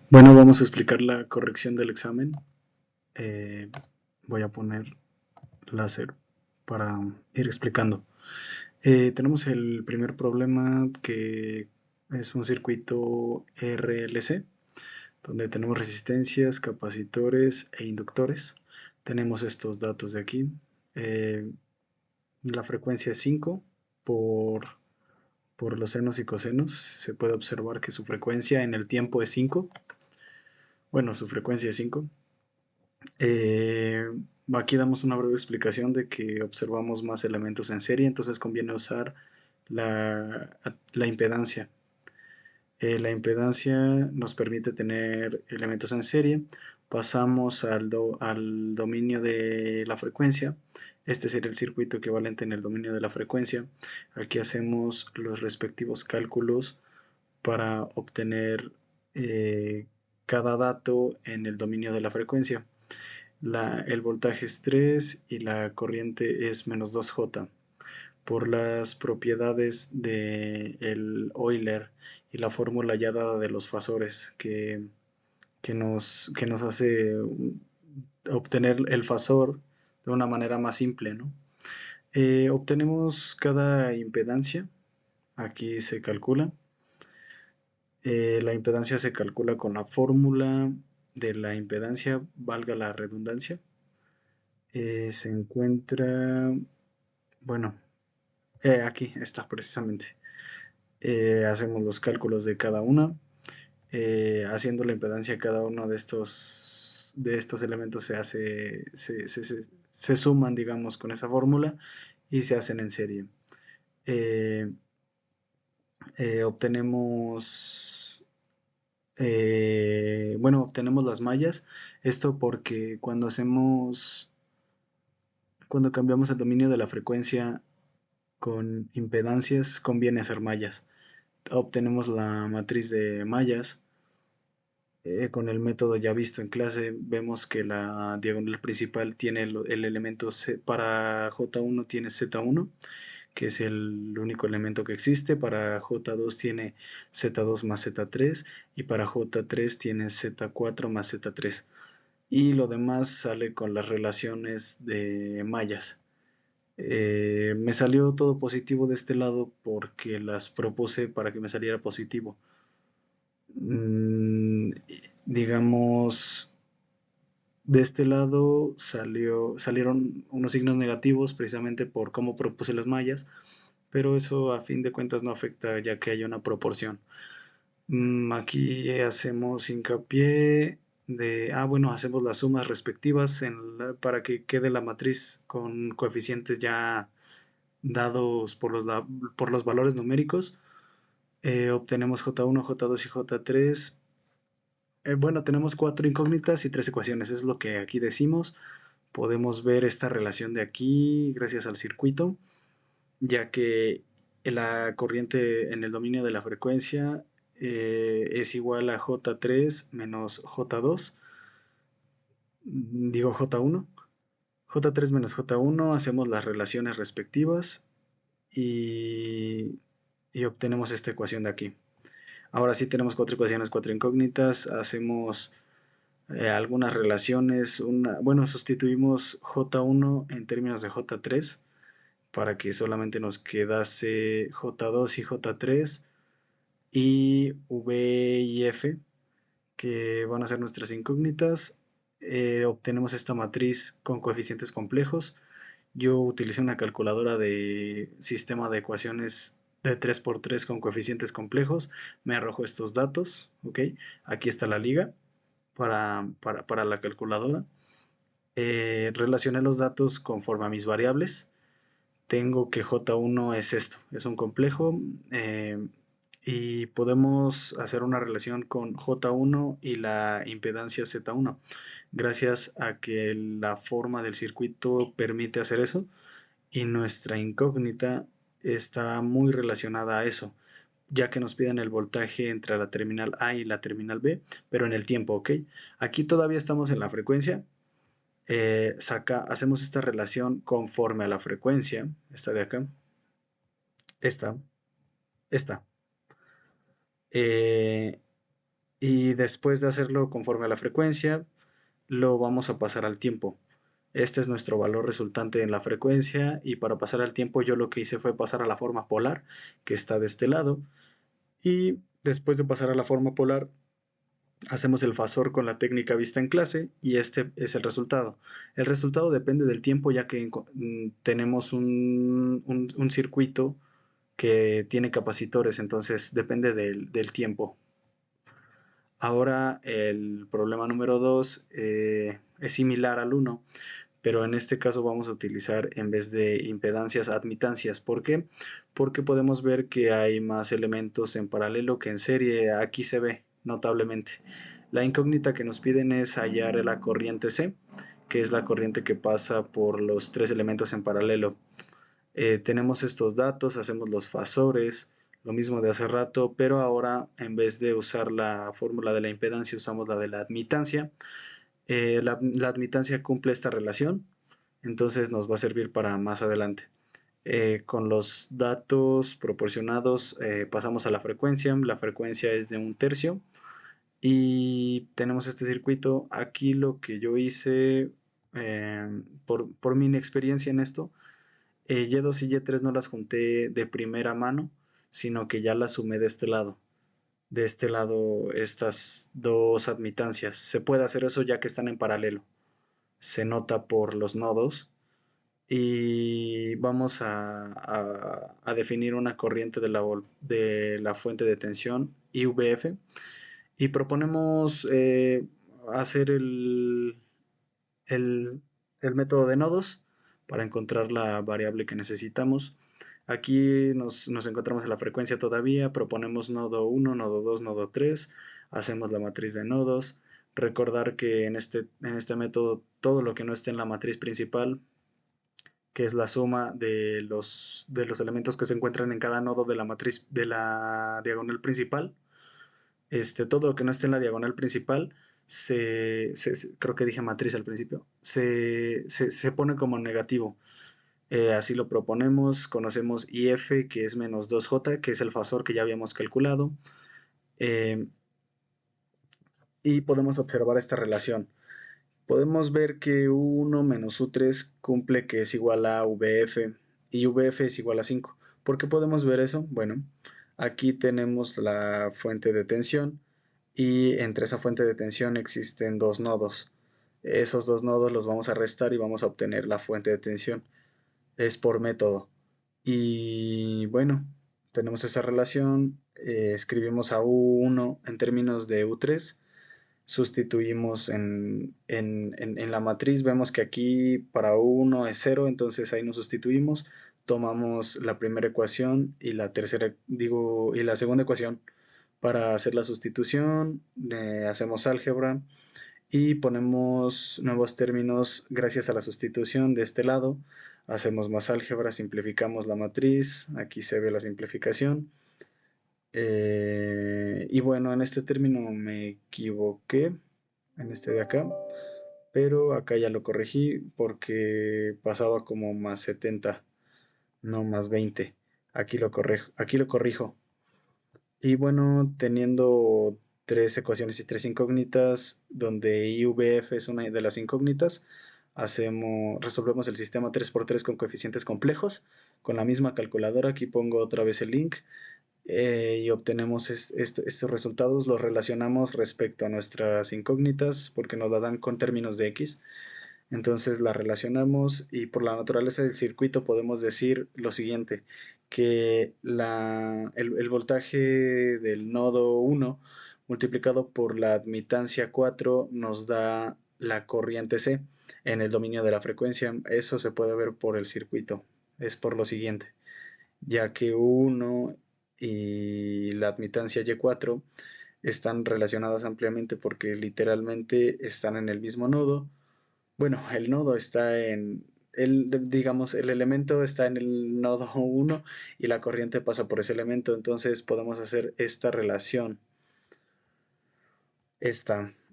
Bueno, vamos a explicar la corrección del examen. Eh, Voy a poner láser para ir explicando. Tenemos el primer problema que es un circuito RLC, donde tenemos resistencias, capacitores e inductores. Tenemos estos datos de aquí. Eh, la frecuencia es 5 por, por los senos y cosenos. Se puede observar que su frecuencia en el tiempo es 5. Bueno, su frecuencia es 5. Eh, Aquí damos una breve explicación de que observamos más elementos en serie, entonces conviene usar la, la impedancia. La impedancia nos permite tener elementos en serie. Pasamos al dominio de la frecuencia. Este sería el circuito equivalente en el dominio de la frecuencia. Aquí hacemos los respectivos cálculos para obtener cada dato en el dominio de la frecuencia. El voltaje es 3 y la corriente es menos 2J. Por las propiedades de el Euler y la fórmula ya dada de los fasores que nos hace obtener el fasor de una manera más simple, ¿no? Obtenemos cada impedancia, aquí se calcula. La impedancia se calcula con la fórmula de la impedancia, valga la redundancia. Se encuentra, bueno, aquí está precisamente. Hacemos los cálculos de cada una, haciendo la impedancia de cada uno de estos elementos se suman, digamos, con esa fórmula y se hacen en serie. Eh, obtenemos, obtenemos las mallas. Esto porque cuando cambiamos el dominio de la frecuencia con impedancias, conviene hacer mallas. Obtenemos la matriz de mallas. Con el método ya visto en clase, vemos que la diagonal principal tiene el elemento para J1 tiene Z1, que es el único elemento que existe. Para J2 tiene Z2 más Z3 y para J3 tiene Z4 más Z3. Y lo demás sale con las relaciones de mallas. Me salió todo positivo de este lado porque las propuse para que me saliera positivo. Digamos, de este lado salieron unos signos negativos precisamente por cómo propuse las mallas, pero eso a fin de cuentas no afecta ya que hay una proporción. Aquí hacemos hincapié hacemos las sumas respectivas para que quede la matriz con coeficientes ya dados por los valores numéricos. Obtenemos J1, J2 y J3. Bueno, tenemos 4 incógnitas y 3 ecuaciones, es lo que aquí decimos. Podemos ver esta relación de aquí gracias al circuito, ya que la corriente en el dominio de la frecuencia es igual a J3 menos J2, digo J1. J3 menos J1, hacemos las relaciones respectivas y, y obtenemos esta ecuación de aquí. Ahora sí tenemos 4 ecuaciones, 4 incógnitas, hacemos algunas relaciones. Sustituimos J1 en términos de J3 para que solamente nos quedase J2 y J3 y V y F, que van a ser nuestras incógnitas. Obtenemos esta matriz con coeficientes complejos. Yo utilicé una calculadora de sistema de ecuaciones de 3×3 con coeficientes complejos. Me arrojó estos datos. ¿Ok? Aquí está la liga para la calculadora. Relacioné los datos conforme a mis variables. Tengo que J1 es esto, es un complejo, y podemos hacer una relación con J1 y la impedancia Z1, gracias a que la forma del circuito permite hacer eso y nuestra incógnita está muy relacionada a eso, ya que nos piden el voltaje entre la terminal A y la terminal B, pero en el tiempo, ¿ok? Aquí todavía estamos en la frecuencia. Hacemos esta relación conforme a la frecuencia, esta de acá, esta. Eh, y después de hacerlo conforme a la frecuencia, lo vamos a pasar al tiempo. Este es nuestro valor resultante en la frecuencia y para pasar al tiempo yo lo que hice fue pasar a la forma polar que está de este lado y después de pasar a la forma polar hacemos el fasor con la técnica vista en clase y este es el resultado. El resultado depende del tiempo ya que tenemos un circuito que tiene capacitores, entonces depende del tiempo. Ahora el problema número 2 es similar al 1, pero en este caso vamos a utilizar en vez de impedancias admitancias. ¿Por qué? Porque podemos ver que hay más elementos en paralelo que en serie. Aquí se ve notablemente. La incógnita que nos piden es hallar la corriente C, que es la corriente que pasa por los tres elementos en paralelo. Tenemos estos datos, hacemos los fasores, lo mismo de hace rato, pero ahora en vez de usar la fórmula de la impedancia usamos la de la admitancia. La admitancia cumple esta relación, entonces nos va a servir para más adelante. Con los datos proporcionados pasamos a la frecuencia es de 1/3 y tenemos este circuito. Aquí lo que yo hice por mi inexperiencia en esto, Y2 y Y3 no las junté de primera mano, sino que ya las sumé de este lado. De este lado estas dos admitancias. Se puede hacer eso ya que están en paralelo. Se nota por los nodos. Y vamos a definir una corriente de la fuente de tensión IVF. Y proponemos hacer el, el método de nodos para encontrar la variable que necesitamos. Aquí nos encontramos en la frecuencia todavía, proponemos nodo 1, nodo 2, nodo 3, hacemos la matriz de nodos. Recordar que en este método todo lo que no esté en la matriz principal, que es la suma de los elementos que se encuentran en cada nodo de la matriz de la diagonal principal, todo lo que no esté en la diagonal principal, creo que dije matriz al principio, se pone como negativo. Así lo proponemos, conocemos IF, que es menos 2J, que es el fasor que ya habíamos calculado, eh, y podemos observar esta relación. Podemos ver que U1 menos U3 cumple que es igual a VF, y VF es igual a 5. ¿Por qué podemos ver eso? Bueno, aquí tenemos la fuente de tensión, y entre esa fuente de tensión existen dos nodos. Esos dos nodos los vamos a restar y vamos a obtener la fuente de tensión. Es por método. Y bueno, tenemos esa relación, escribimos a U1 en términos de U3, sustituimos en la matriz, vemos que aquí para U1 es 0, entonces ahí nos sustituimos, tomamos la primera ecuación y la segunda ecuación para hacer la sustitución, hacemos álgebra y ponemos nuevos términos gracias a la sustitución de este lado. Hacemos más álgebra, simplificamos la matriz, aquí se ve la simplificación. Y bueno, en este término me equivoqué, en este de acá, pero acá ya lo corregí porque pasaba como más 70, no más 20. Aquí lo corrijo. Y bueno, teniendo tres ecuaciones y tres incógnitas, donde IVF es una de las incógnitas, resolvemos el sistema 3×3 con coeficientes complejos. Con la misma calculadora, aquí pongo otra vez el link, y obtenemos estos resultados, los relacionamos respecto a nuestras incógnitas, porque nos la dan con términos de X. Entonces la relacionamos y por la naturaleza del circuito podemos decir lo siguiente, que el voltaje del nodo 1 multiplicado por la admitancia 4 nos da la corriente C en el dominio de la frecuencia. Eso se puede ver por el circuito. Es por lo siguiente, ya que U1 y la admitancia Y4 están relacionadas ampliamente porque literalmente están en el mismo nodo. Bueno, el nodo está digamos, el elemento está en el nodo 1 y la corriente pasa por ese elemento, entonces podemos hacer esta relación.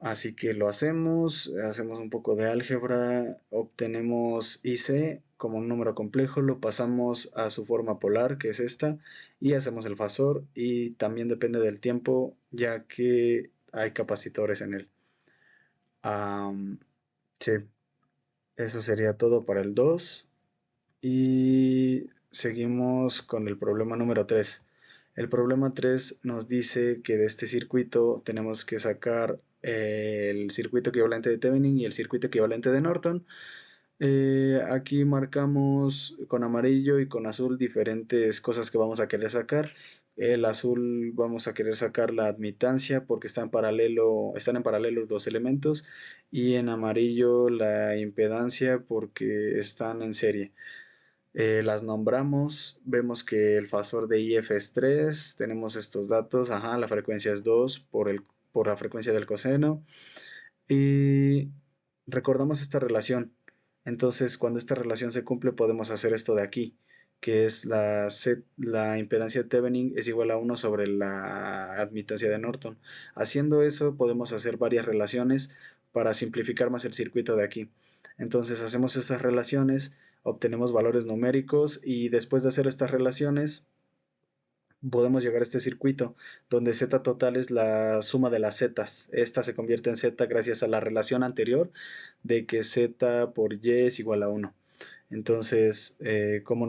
Así que lo hacemos un poco de álgebra, obtenemos IC como un número complejo, lo pasamos a su forma polar, que es esta, y hacemos el fasor, y también depende del tiempo, ya que hay capacitores en él. Sí, eso sería todo para el 2. Y seguimos con el problema número 3. El problema 3 nos dice que de este circuito tenemos que sacar el circuito equivalente de Thevenin y el circuito equivalente de Norton. Aquí marcamos con amarillo y con azul diferentes cosas que vamos a querer sacar. El azul vamos a querer sacar la admitancia porque están en paralelo los elementos, y en amarillo la impedancia porque están en serie. Las nombramos, vemos que el fasor de IF es 3, tenemos estos datos, la frecuencia es 2 por la frecuencia del coseno, y recordamos esta relación. Entonces, cuando esta relación se cumple, podemos hacer esto de aquí, que es la impedancia de Thevenin es igual a 1 sobre la admitancia de Norton. Haciendo eso, podemos hacer varias relaciones para simplificar más el circuito de aquí. Entonces, hacemos esas relaciones, obtenemos valores numéricos, y después de hacer estas relaciones, podemos llegar a este circuito donde z total es la suma de las zetas. Esta se convierte en z gracias a la relación anterior de que z por y es igual a 1. Entonces, como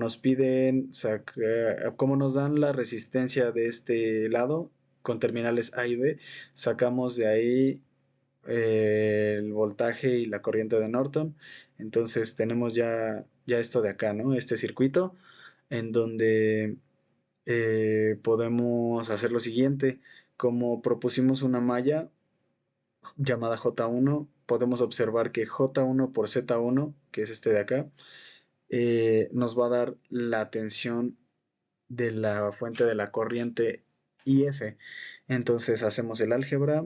como nos dan la resistencia de este lado con terminales A y B, sacamos de ahí el voltaje y la corriente de Norton. Entonces tenemos ya esto de acá, ¿no? Este circuito en donde podemos hacer lo siguiente. Como propusimos una malla llamada J1, podemos observar que J1 por Z1, que es este de acá, nos va a dar la tensión de la fuente de la corriente IF. Entonces hacemos el álgebra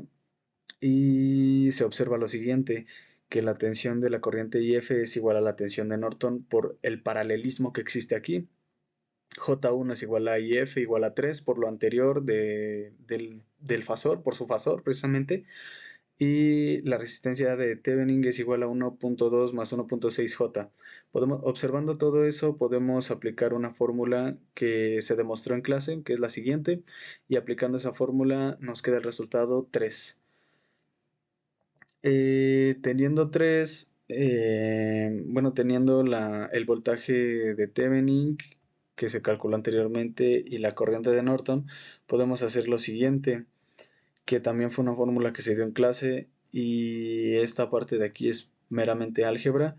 y se observa lo siguiente, que la tensión de la corriente IF es igual a la tensión de Norton por el paralelismo que existe aquí. J1 es igual a IF igual a 3 por lo anterior del fasor, por su fasor precisamente, y la resistencia de Thevenin es igual a 1.2 más 1.6 J. Observando todo eso, podemos aplicar una fórmula que se demostró en clase, que es la siguiente, y aplicando esa fórmula nos queda el resultado 3. Teniendo 3, teniendo el voltaje de Thevenin que se calculó anteriormente y la corriente de Norton, podemos hacer lo siguiente, que también fue una fórmula que se dio en clase, y esta parte de aquí es meramente álgebra,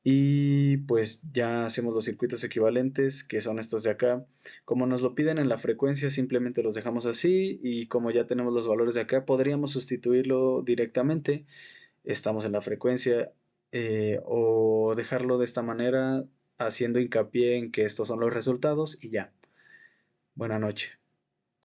y pues ya hacemos los circuitos equivalentes, que son estos de acá. Como nos lo piden en la frecuencia, simplemente los dejamos así, y como ya tenemos los valores de acá, podríamos sustituirlo directamente. Estamos en la frecuencia, o dejarlo de esta manera, haciendo hincapié en que estos son los resultados y ya. Buena noche.